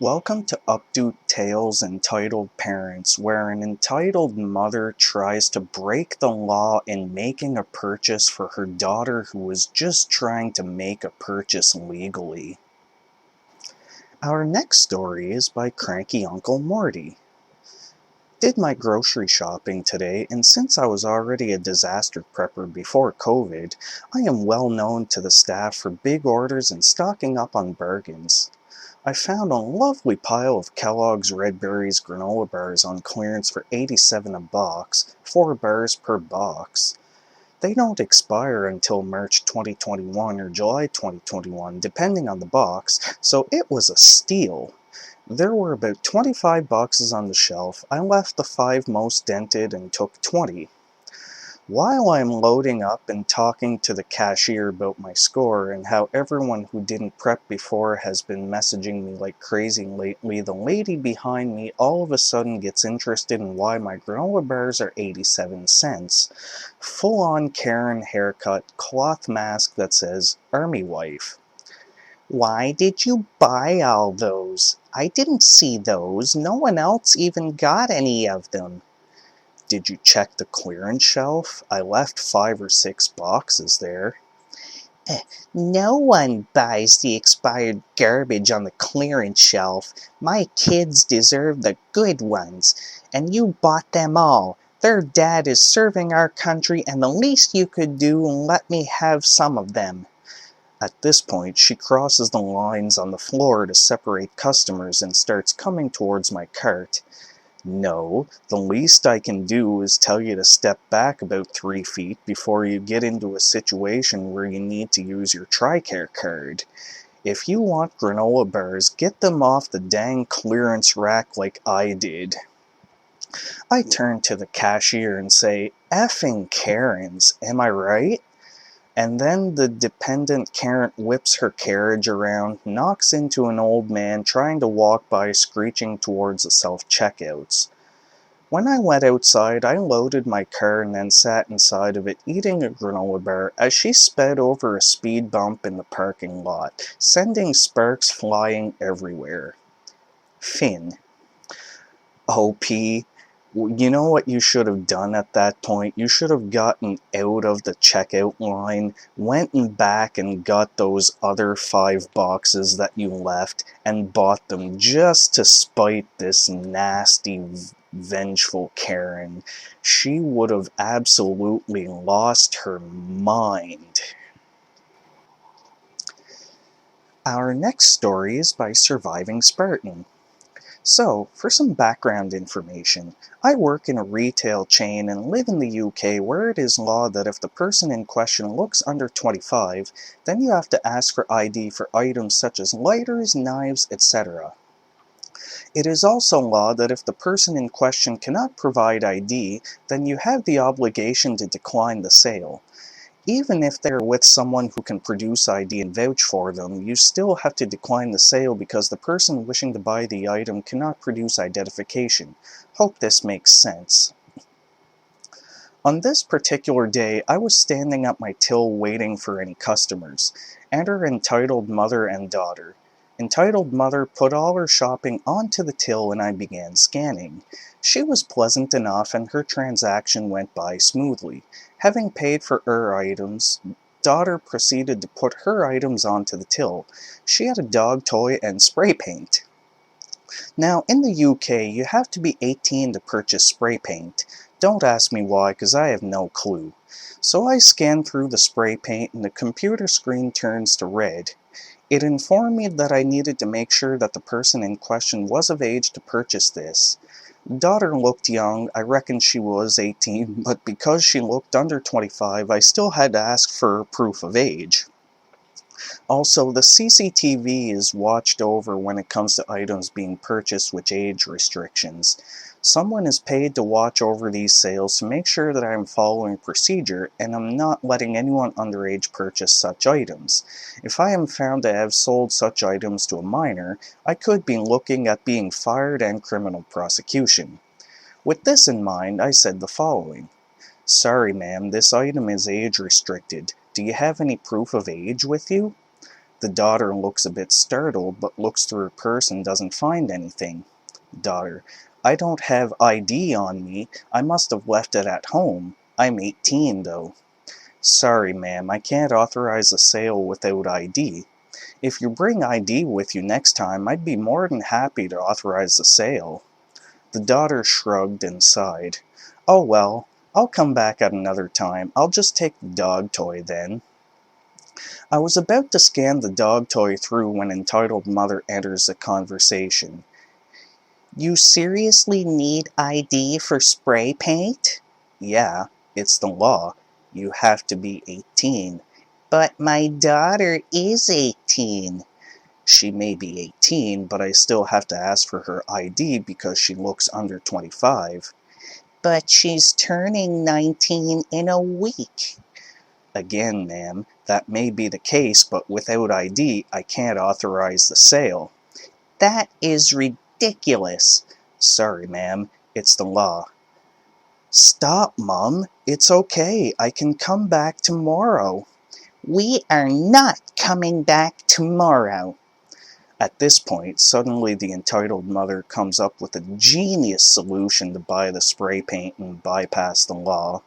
Welcome to Updoot Tales, Entitled Parents, where an entitled mother tries to break the law in making a purchase for her daughter who was just trying to make a purchase legally. Our next story is by CrankyUncleMorty. Did my grocery shopping today, and since I was already a disaster prepper before COVID, I am well known to the staff for big orders and stocking up on bargains. I found a lovely pile of Kellogg's Red Berries granola bars on clearance for $87 a box, 4 bars per box. They don't expire until March 2021 or July 2021, depending on the box, so it was a steal. There were about 25 boxes on the shelf. I left the 5 most dented and took 20. While I'm loading up and talking to the cashier about my score and how everyone who didn't prep before has been messaging me like crazy lately, the lady behind me all of a sudden gets interested in why my granola bars are 87 cents. Full-on Karen haircut, cloth mask that says, Army Wife. Why did you buy all those? I didn't see those. No one else even got any of them. Did you check the clearance shelf? I left 5 or 6 boxes there. No one buys the expired garbage on the clearance shelf. My kids deserve the good ones, and you bought them all. Their dad is serving our country, and the least you could do is let me have some of them. At this point, she crosses the lines on the floor to separate customers and starts coming towards my cart. No, the least I can do is tell you to step back about 3 feet before you get into a situation where you need to use your TRICARE card. If you want granola bars, get them off the dang clearance rack like I did. I turn to the cashier and say, effing Karens, am I right? And then the dependent Karen whips her carriage around, knocks into an old man trying to walk by, screeching towards the self-checkouts. When I went outside, I loaded my car and then sat inside of it eating a granola bar as she sped over a speed bump in the parking lot, sending sparks flying everywhere. Finn. OP. You know what you should have done at that point? You should have gotten out of the checkout line, went back and got those other 5 boxes that you left, and bought them just to spite this nasty, vengeful Karen. She would have absolutely lost her mind. Our next story is by SurvivingSpartan. So, for some background information, I work in a retail chain and live in the UK where it is law that if the person in question looks under 25, then you have to ask for ID for items such as lighters, knives, etc. It is also law that if the person in question cannot provide ID, then you have the obligation to decline the sale. Even if they're with someone who can produce ID and vouch for them, you still have to decline the sale because the person wishing to buy the item cannot produce identification. Hope this makes sense. On this particular day, I was standing at my till waiting for any customers. Enter entitled mother and daughter. Entitled mother put all her shopping onto the till and I began scanning. She was pleasant enough and her transaction went by smoothly. Having paid for her items, daughter proceeded to put her items onto the till. She had a dog toy and spray paint. Now, in the UK, you have to be 18 to purchase spray paint. Don't ask me why, because I have no clue. So I scan through the spray paint and the computer screen turns to red. It informed me that I needed to make sure that the person in question was of age to purchase this. Daughter looked young, I reckon she was 18, but because she looked under 25, I still had to ask for proof of age. Also, the CCTV is watched over when it comes to items being purchased with age restrictions. Someone is paid to watch over these sales to make sure that I am following procedure and I'm not letting anyone underage purchase such items. If I am found to have sold such items to a minor, I could be looking at being fired and criminal prosecution. With this in mind, I said the following. Sorry ma'am, this item is age restricted. Do you have any proof of age with you? The daughter looks a bit startled, but looks through her purse and doesn't find anything. Daughter: I don't have ID on me. I must have left it at home. I'm 18 though. Sorry ma'am, I can't authorize a sale without ID. If you bring ID with you next time, I'd be more than happy to authorize the sale. The daughter shrugged and sighed. Oh well, I'll come back at another time. I'll just take the dog toy then. I was about to scan the dog toy through when entitled mother enters the conversation. You seriously need ID for spray paint? Yeah, it's the law. You have to be 18. But my daughter is 18. She may be 18, but I still have to ask for her ID because she looks under 25. But she's turning 19 in a week. Again, ma'am, that may be the case, but without ID, I can't authorize the sale. That is ridiculous. Sorry, ma'am, it's the law. Stop, Mum. It's okay. I can come back tomorrow. We are not coming back tomorrow. At this point, suddenly the entitled mother comes up with a genius solution to buy the spray paint and bypass the law.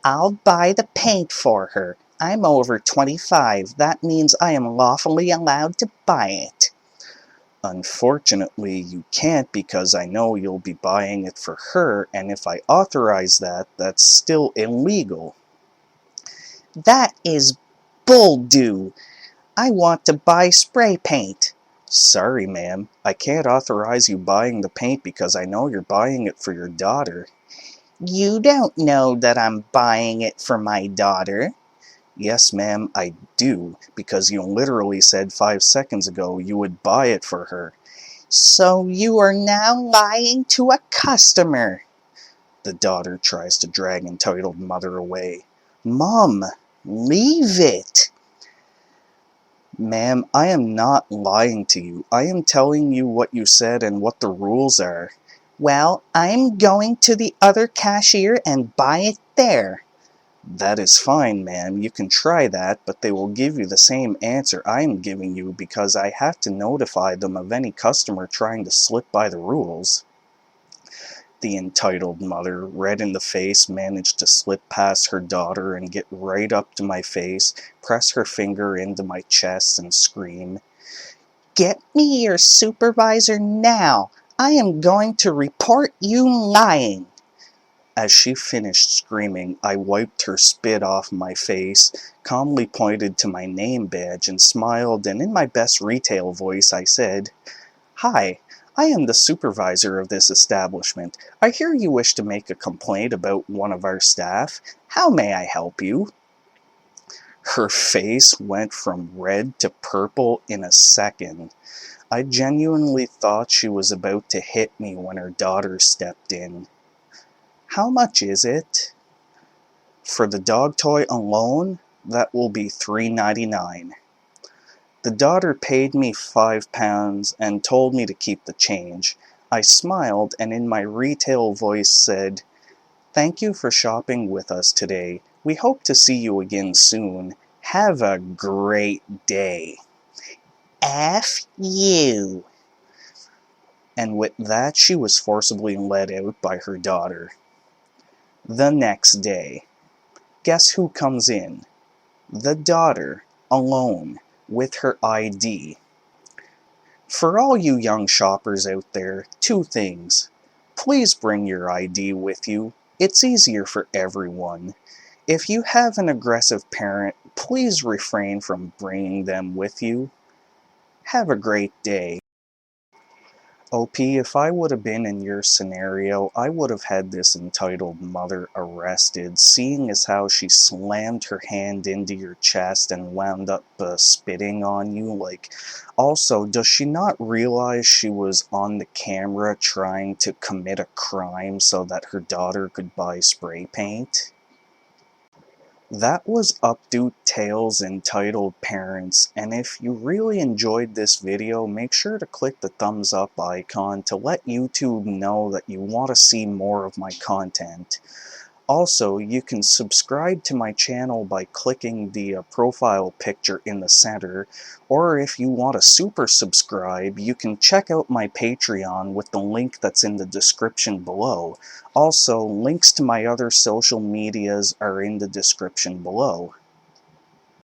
I'll buy the paint for her. I'm over 25. That means I am lawfully allowed to buy it. Unfortunately, you can't because I know you'll be buying it for her, and if I authorize that, that's still illegal. That is bull-do. I want to buy spray paint. Sorry, ma'am. I can't authorize you buying the paint because I know you're buying it for your daughter. You don't know that I'm buying it for my daughter. Yes, ma'am, I do, because you literally said 5 seconds ago you would buy it for her. So you are now lying to a customer. The daughter tries to drag entitled mother away. Mom, leave it. Ma'am, I am not lying to you. I am telling you what you said and what the rules are. Well, I'm going to the other cashier and buy it there. That is fine, ma'am. You can try that, but they will give you the same answer I am giving you because I have to notify them of any customer trying to slip by the rules. The entitled mother, red in the face, managed to slip past her daughter and get right up to my face, press her finger into my chest and scream, Get me your supervisor now! I am going to report you lying! As she finished screaming, I wiped her spit off my face, calmly pointed to my name badge and smiled, and in my best retail voice I said, Hi, I am the supervisor of this establishment. I hear you wish to make a complaint about one of our staff. How may I help you? Her face went from red to purple in a second. I genuinely thought she was about to hit me when her daughter stepped in. How much is it? For the dog toy alone, that will be $3.99. The daughter paid me £5 and told me to keep the change. I smiled and in my retail voice said, Thank you for shopping with us today. We hope to see you again soon. Have a great day. F you. And with that, she was forcibly led out by her daughter. The next day, guess who comes in? The daughter, alone, with her ID. For all you young shoppers out there, 2 things. Please bring your ID with you. It's easier for everyone. If you have an aggressive parent, please refrain from bringing them with you. Have a great day. OP, if I would have been in your scenario, I would have had this entitled mother arrested, seeing as how she slammed her hand into your chest and wound up spitting on you. Also, does she not realize she was on the camera trying to commit a crime so that her daughter could buy spray paint? That was Updoot Tales entitled Parents, and if you really enjoyed this video, make sure to click the thumbs up icon to let YouTube know that you want to see more of my content. Also, you can subscribe to my channel by clicking the profile picture in the center, or if you want to super subscribe, you can check out my Patreon with the link that's in the description below. Also, links to my other social medias are in the description below.